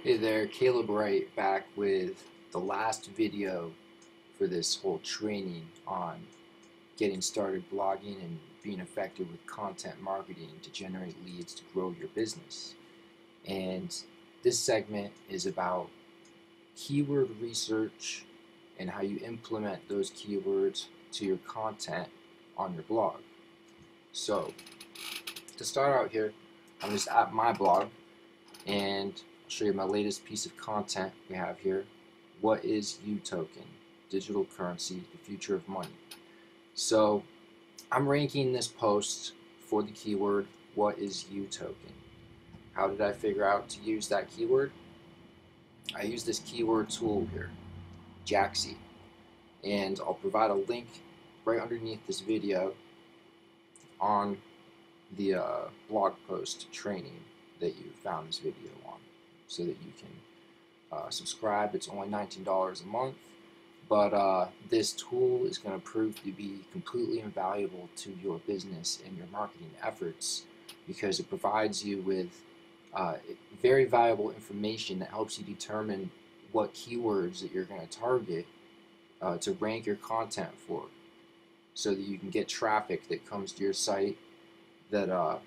Hey there, Caleb Wright back with the last video for this whole training on getting started blogging and being effective with content marketing to generate leads to grow your business. And this segment is about keyword research and how you implement those keywords to your content on your blog. So, to start out here, I'm just at my blog and I'll show you my latest piece of content we have here. What is UToken? Digital currency, the future of money. So I'm ranking this post for the keyword, what is UToken? How did I figure out to use that keyword? I use this keyword tool here, Jaxie, and I'll provide a link right underneath this video on the blog post training that you found this video on, so that you can subscribe. It's only $19 a month, but this tool is going to prove to be completely invaluable to your business and your marketing efforts, because it provides you with very valuable information that helps you determine what keywords that you're going to target to rank your content for, so that you can get traffic that comes to your site that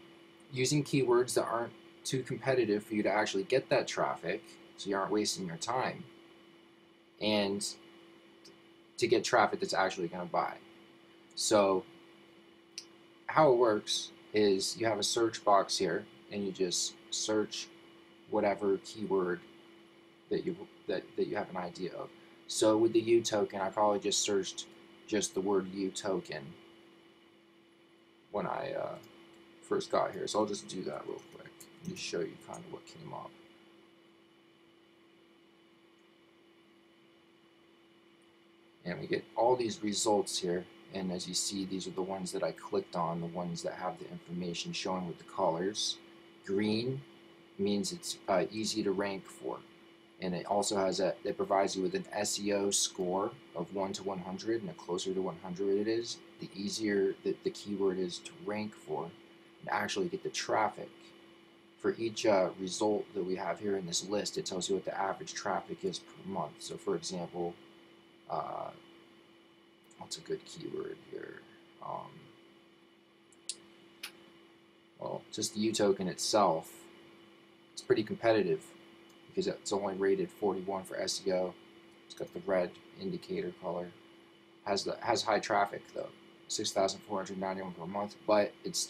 using keywords that aren't too competitive for you to actually get that traffic, so you aren't wasting your time, and to get traffic that's actually going to buy. So how it works is you have a search box here, and you just search whatever keyword that you have an idea of. So with the UToken, I probably just searched just the word UToken when I first got here. So I'll just do that real quick and just show you kind of what came up. And we get all these results here, and as you see, these are the ones that I clicked on, the ones that have the information showing with the colors. Green means it's easy to rank for, and it also has it provides you with an SEO score of 1 to 100, and the closer to 100 it is, the easier the keyword is to rank for and actually get the traffic. For each result that we have here in this list, it tells you what the average traffic is per month. So for example, what's a good keyword here? Well, just the UToken itself, it's pretty competitive because it's only rated 41 for SEO. It's got the red indicator color. Has high traffic though, 6,491 per month, but it's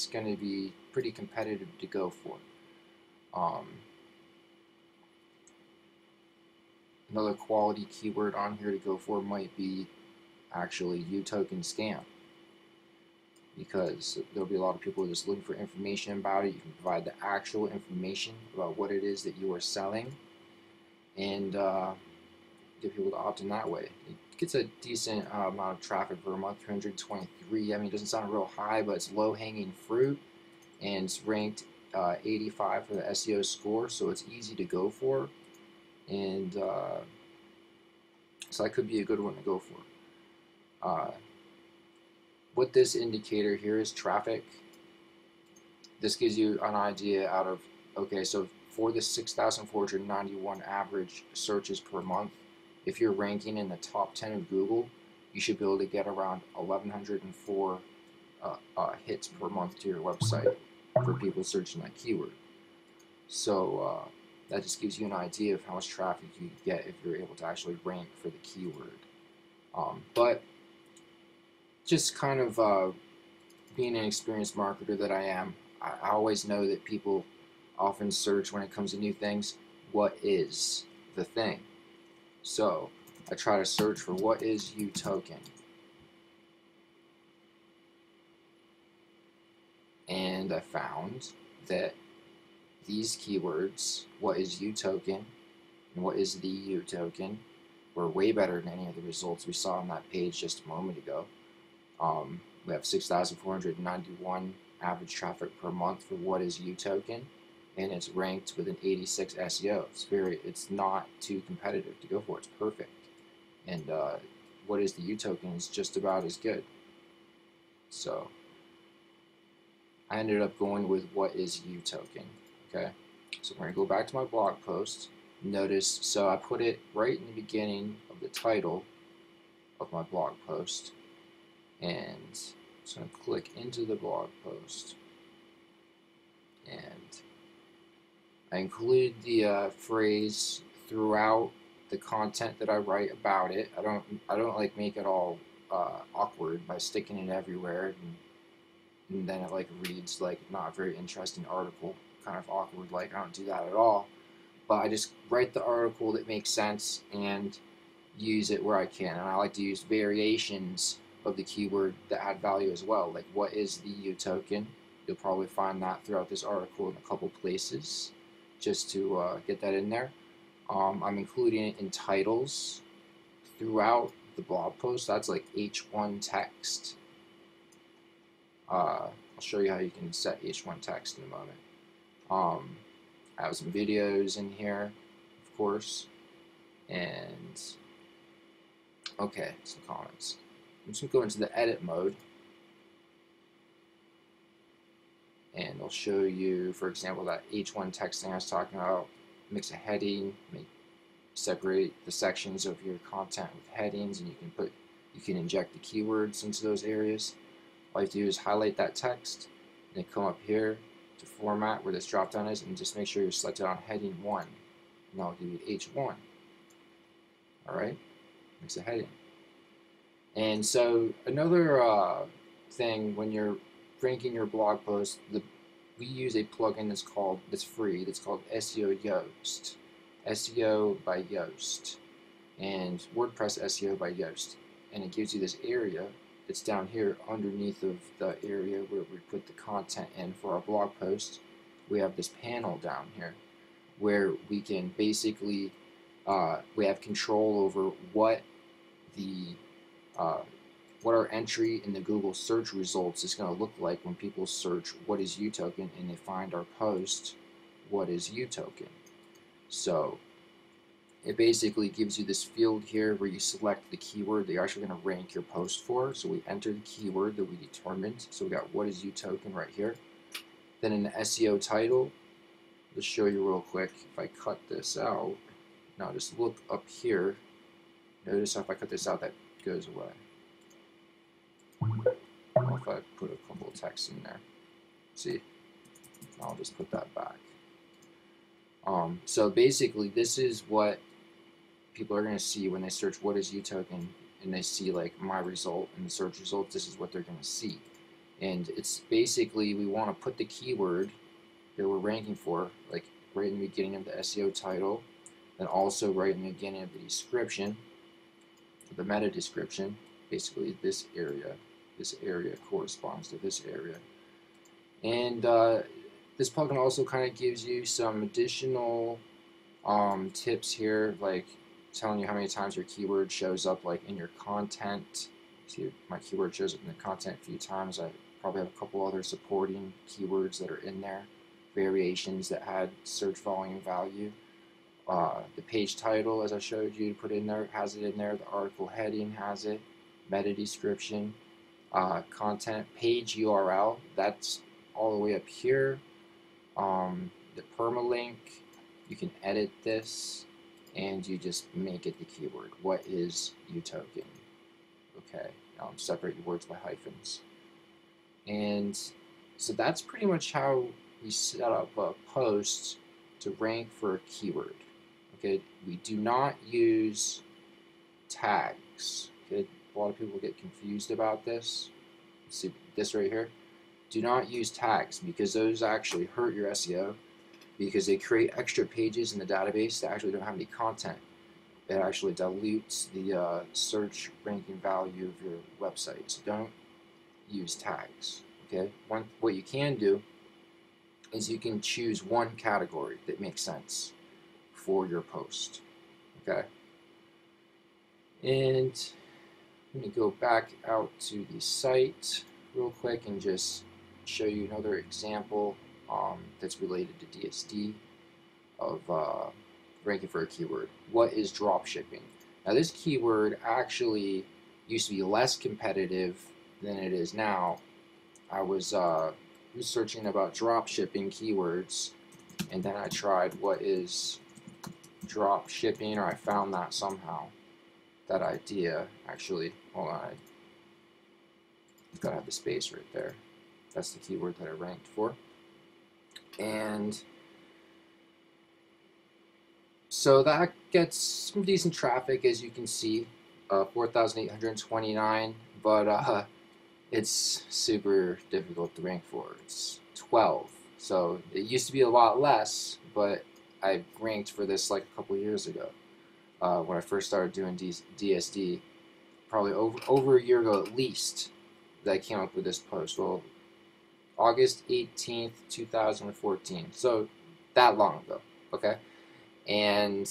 going to be pretty competitive to go for. Another quality keyword on here to go for might be actually UToken scam, because there'll be a lot of people just looking for information about it. You can provide the actual information about what it is that you are selling, and get people to opt in that way. It gets a decent amount of traffic per month, 323. I mean, it doesn't sound real high, but it's low-hanging fruit, and it's ranked 85 for the SEO score, so it's easy to go for, and so that could be a good one to go for. What this indicator here is traffic. This gives you an idea out of, okay, so for the 6,491 average searches per month, if you're ranking in the top 10 of Google, you should be able to get around 1,104 hits per month to your website for people searching that keyword. So that just gives you an idea of how much traffic you get if you're able to actually rank for the keyword. But just kind of being an experienced marketer that I am, I always know that people often search when it comes to new things, what is the thing? So I try to search for what is UToken. And I found that these keywords, what is UToken and what is the UToken, were way better than any of the results we saw on that page just a moment ago. We have 6,491 average traffic per month for what is UToken, and it's ranked with an 86 SEO. It's not too competitive to go for. It's perfect. And what is the UToken is just about as good. So I ended up going with what is UToken. Okay. So we're going to go back to my blog post. Notice, so I put it right in the beginning of the title of my blog post. And so I'm going to click into the blog post. And I include the phrase throughout the content that I write about it. I don't like make it all awkward by sticking it everywhere, and then it like reads like not a very interesting article, kind of awkward. Like I don't do that at all. But I just write the article that makes sense and use it where I can. And I like to use variations of the keyword that add value as well. Like what is the U token? You'll probably find that throughout this article in a couple places, just to get that in there. I'm including it in titles throughout the blog post. That's like H1 text. I'll show you how you can set H1 text in a moment. I have some videos in here, of course, and okay, some comments. I'm just going to go into the edit mode, and I'll show you, for example, that H1 text thing I was talking about. Mix a heading, separate the sections of your content with headings, and you can inject the keywords into those areas. All you have to do is highlight that text, and then come up here to format where this drop down is, and just make sure you're selected on heading 1, and I'll give you H1. Alright, mix a heading. And so another thing when you're ranking your blog post, we use a plugin that's free, that's called SEO Yoast. SEO by Yoast, and WordPress SEO by Yoast, and it gives you this area that's down here underneath of the area where we put the content in for our blog post. We have this panel down here where we can basically we have control over what our entry in the Google search results is going to look like when people search what is UToken and they find our post what is UToken. So it basically gives you this field here where you select the keyword that you're actually going to rank your post for. So we enter the keyword that we determined. So we got what is UToken right here. Then in the SEO title, let's show you real quick. If I cut this out, now just look up here. Notice if I cut this out, that goes away. If I put a couple of texts in there, see, I'll just put that back. So basically, this is what people are going to see when they search what is UToken, and they see like my result in the search results. This is what they're going to see, and it's basically we want to put the keyword that we're ranking for, like right in the beginning of the SEO title, and also right in the beginning of the description, the meta description. Basically, this area corresponds to this area, and this plugin also kind of gives you some additional tips here, like telling you how many times your keyword shows up like in your content. See, my keyword shows up in the content a few times. I probably have a couple other supporting keywords that are in there, variations that had search volume value. The page title, as I showed you, to put in there, has it in there. The article heading has it. Meta description, content, page URL, that's all the way up here. The permalink, you can edit this and you just make it the keyword. What is UToken? Okay, separate your words by hyphens. And so that's pretty much how we set up a post to rank for a keyword. Okay, we do not use tags. Okay, a lot of people get confused about this. See this right here? Do not use tags because those actually hurt your SEO because they create extra pages in the database that actually don't have any content. It actually dilutes the search ranking value of your website. So don't use tags. Okay. What you can do is you can choose one category that makes sense for your post. Okay. And let me go back out to the site real quick and just show you another example that's related to DSD of ranking for a keyword. What is dropshipping? Now this keyword actually used to be less competitive than it is now. I was researching about dropshipping keywords and then I tried what is drop shipping, or I found that somehow, that idea. Actually, hold on, I gotta have the space right there. That's the keyword that I ranked for. And so that gets some decent traffic, as you can see, 4,829, but it's super difficult to rank for. It's 12. So it used to be a lot less, but I ranked for this like a couple years ago when I first started doing DSD, probably over a year ago at least, that I came up with this post. Well, August 18th, 2014. So that long ago, okay? And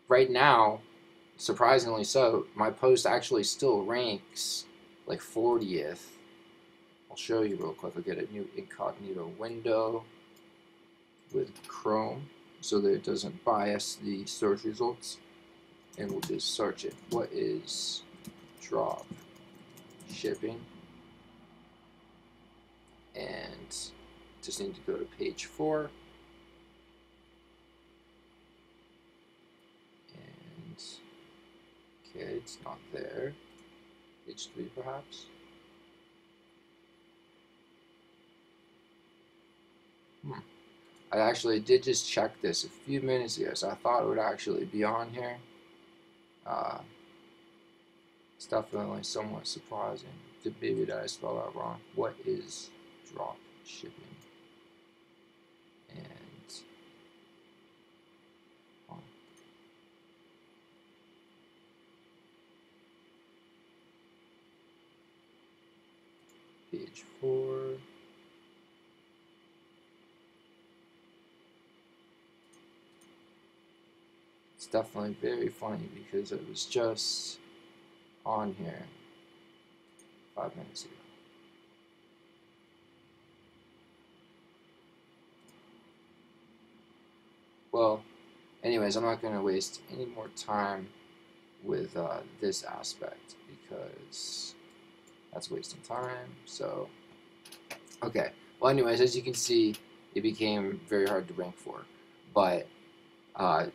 right now, surprisingly so, my post actually still ranks like 40th. I'll show you real quick. I'll get a new incognito window with Chrome so that it doesn't bias the search results. And we'll just search it. What is drop shipping? And just need to go to page 4. And okay, it's not there. Page 3 perhaps. I actually did just check this a few minutes ago, so I thought it would actually be on here. It's definitely somewhat surprising. Maybe did I spell that wrong? What is drop shipping? And page 4. It's definitely very funny because it was just on here 5 minutes ago. Well, anyways, I'm not going to waste any more time with this aspect because that's wasting time. So, okay. Well, anyways, as you can see, it became very hard to rank for. But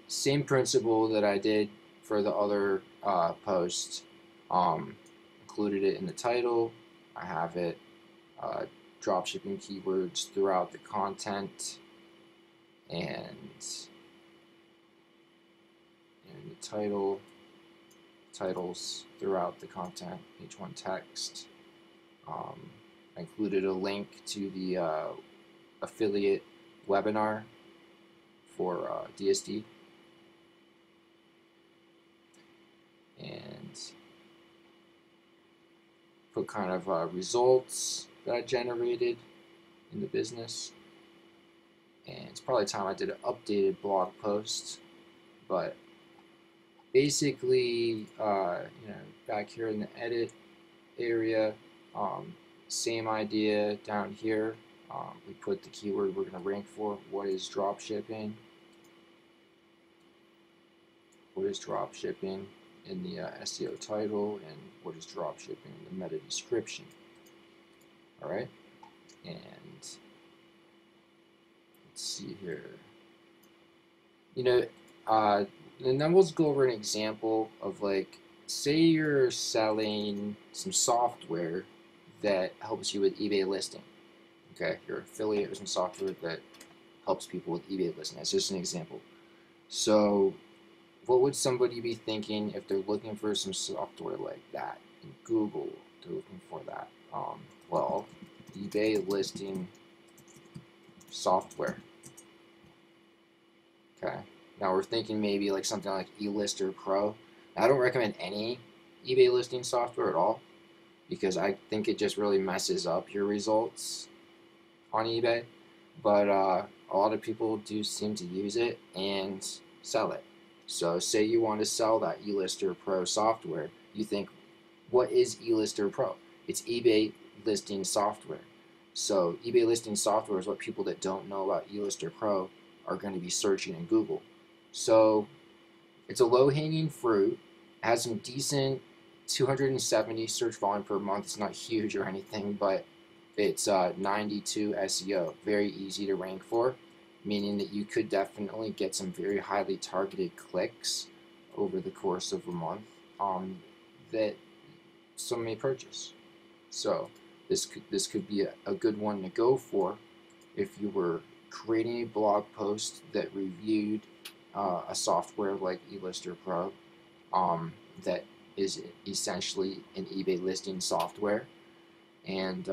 same principle that I did for the other post. Included it in the title. I have it dropshipping keywords throughout the content, and in the titles throughout the content, H1 text. I included a link to the affiliate webinar for DSD, and put kind of results that I generated in the business. And it's probably time I did an updated blog post, but basically, back here in the edit area, same idea down here. We put the keyword we're going to rank for. What is drop shipping? What is drop shipping in the SEO title, and what is drop shipping in the meta description? All right, and let's see here. And then we'll go over an example of, like, say you're selling some software that helps you with eBay listing. Okay, you're an affiliate with some software that helps people with eBay listing. That's just an example. So what would somebody be thinking if they're looking for some software like that in Google? They're looking for that. Well, eBay listing software. Okay. Now we're thinking maybe like something like eLister Pro. Now, I don't recommend any eBay listing software at all because I think it just really messes up your results on eBay. But a lot of people do seem to use it and sell it. So say you want to sell that eLister Pro software, you think, what is eLister Pro? It's eBay listing software. So eBay listing software is what people that don't know about eLister Pro are going to be searching in Google. So it's a low-hanging fruit. It has some decent 270 search volume per month. It's not huge or anything, but It's 92 SEO, very easy to rank for, meaning that you could definitely get some very highly targeted clicks over the course of a month that some may purchase. So this could be a good one to go for if you were creating a blog post that reviewed a software like eLister Pro that is essentially an eBay listing software, and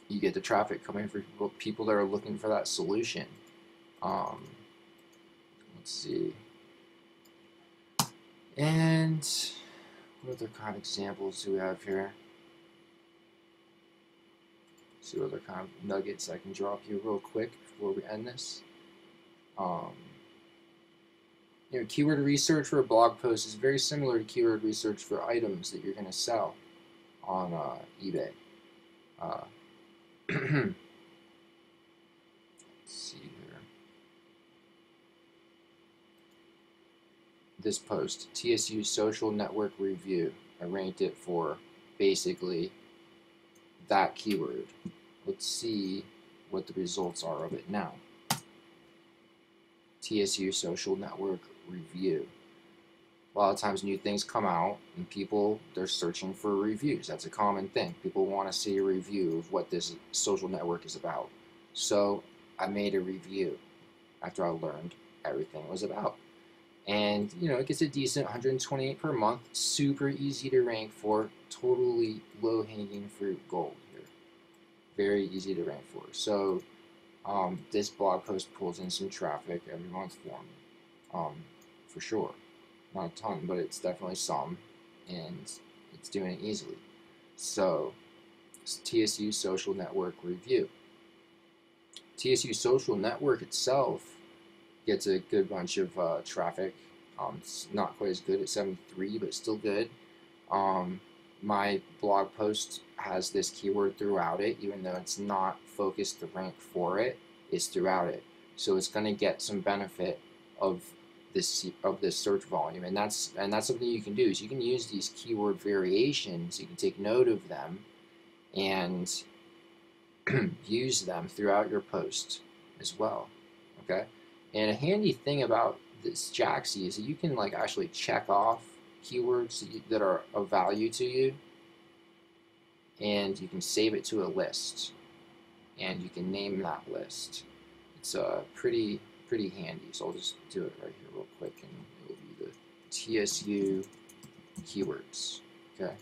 you get the traffic coming from people that are looking for that solution. Let's see. And what other kind of examples do we have here? See what other kind of nuggets I can drop you real quick before we end this. Keyword research for a blog post is very similar to keyword research for items that you're going to sell on eBay. Let's see here. This post, TSU Social Network Review. I ranked it for basically that keyword. Let's see what the results are of it now. TSU Social Network Review. A lot of times new things come out and people, they're searching for reviews. That's a common thing. People want to see a review of what this social network is about. So I made a review after I learned everything it was about. And it gets a decent 128 per month, super easy to rank for, totally low-hanging fruit gold here. Very easy to rank for. So this blog post pulls in some traffic every month for me, for sure. Not a ton, but it's definitely some, and it's doing it easily. So it's TSU Social Network Review. TSU Social Network itself gets a good bunch of traffic. It's not quite as good at 73, but still good. My blog post has this keyword throughout it, even though it's not focused to rank for it. It's throughout it, so it's going to get some benefit of this search volume, and that's something you can do. Is you can use these keyword variations. You can take note of them and use them throughout your post as well. Okay, and a handy thing about this Jaxi is that you can actually check off keywords that are of value to you, and you can save it to a list, and you can name that list. It's pretty handy. So I'll just do it right here real quick, and it will be the TSU keywords. Okay,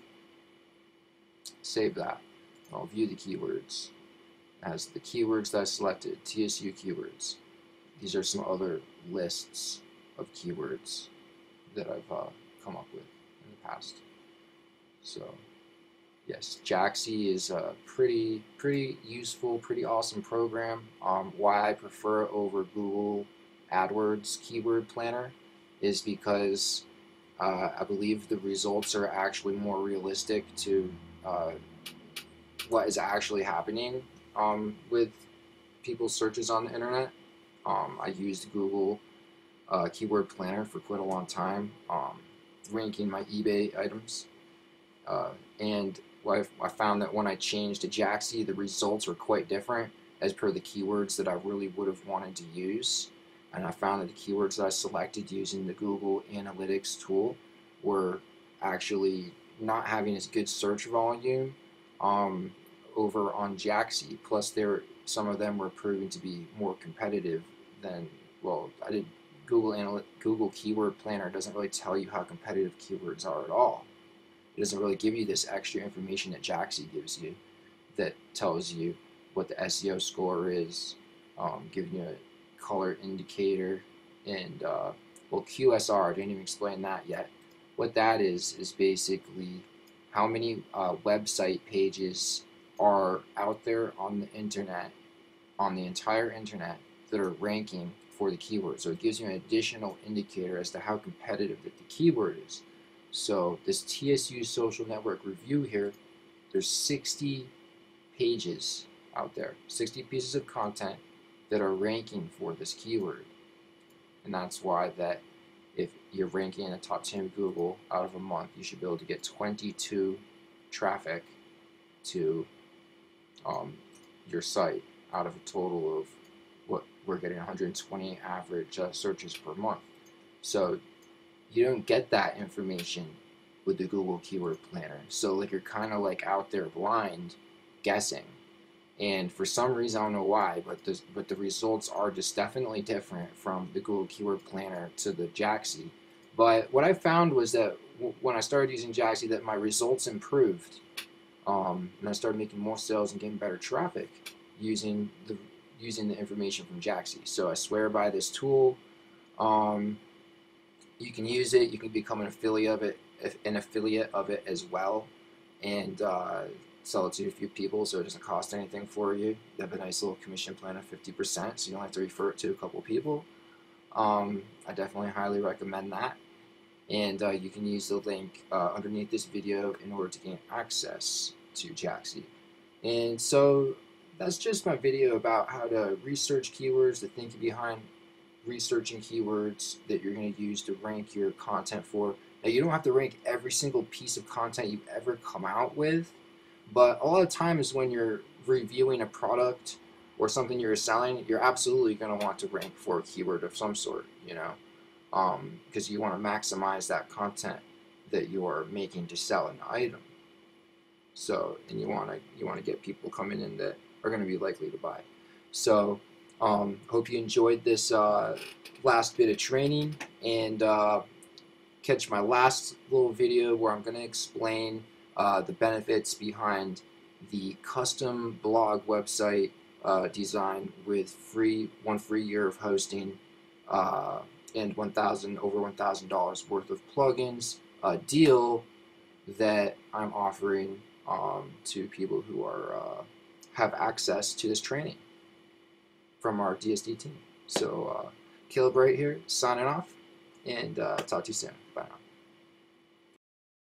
save that. I'll view the keywords. It has the keywords that I selected, TSU keywords. These are some other lists of keywords that I've come up with in the past. So yes, Jaxi is a pretty useful, pretty awesome program. Why I prefer it over Google AdWords Keyword Planner is because I believe the results are actually more realistic to what is actually happening with people's searches on the internet. I used Google Keyword Planner for quite a long time, ranking my eBay items, and I found that when I changed to Jaxi, the results were quite different as per the keywords that I really would have wanted to use. And I found that the keywords that I selected using the Google Analytics tool were actually not having as good search volume over on Jaxi. Plus, some of them were proving to be more competitive than, well, Google Keyword Planner doesn't really tell you how competitive keywords are at all. It doesn't really give you this extra information that Jaxi gives you that tells you what the SEO score is, giving you a color indicator, and well, QSR, I didn't even explain that yet. What that is basically how many website pages are out there on the internet, on the entire internet, that are ranking for the keyword. So it gives you an additional indicator as to how competitive that the keyword is. So this TSU Social Network Review here, there's 60 pages out there, 60 pieces of content that are ranking for this keyword. And that's why that if you're ranking in the top 10 of Google out of a month, you should be able to get 22 traffic to your site out of a total of what we're getting 120 average searches per month. So you don't get that information with the Google Keyword Planner. So like you're kind of like out there blind guessing. And for some reason, I don't know why, but the results are just definitely different from the Google Keyword Planner to the Jaaxy. But what I found was that when I started using Jaaxy, that my results improved, and I started making more sales and getting better traffic using the information from Jaaxy. So I swear by this tool. You can use it. You can become an affiliate of it as well, and sell it to a few people, so it doesn't cost anything for you. They have a nice little commission plan of 50%, so you don't have to refer it to a couple people. I definitely highly recommend that. And you can use the link underneath this video in order to gain access to Jaaxy. And so that's just my video about how to research keywords, the thinking behind researching keywords that you're going to use to rank your content for. Now, you don't have to rank every single piece of content you've ever come out with, but a lot of times when you're reviewing a product or something you're selling, you're absolutely going to want to rank for a keyword of some sort, you know, because you want to maximize that content that you're making to sell an item. So, and you want to get people coming in that are going to be likely to buy. So, hope you enjoyed this last bit of training, and catch my last little video where I'm going to explain the benefits behind the custom blog website design with one free year of hosting and over $1,000 worth of plugins, a deal that I'm offering to people who have access to this training from our DSD team. So Caleb right here, signing off, and talk to you soon. Bye now.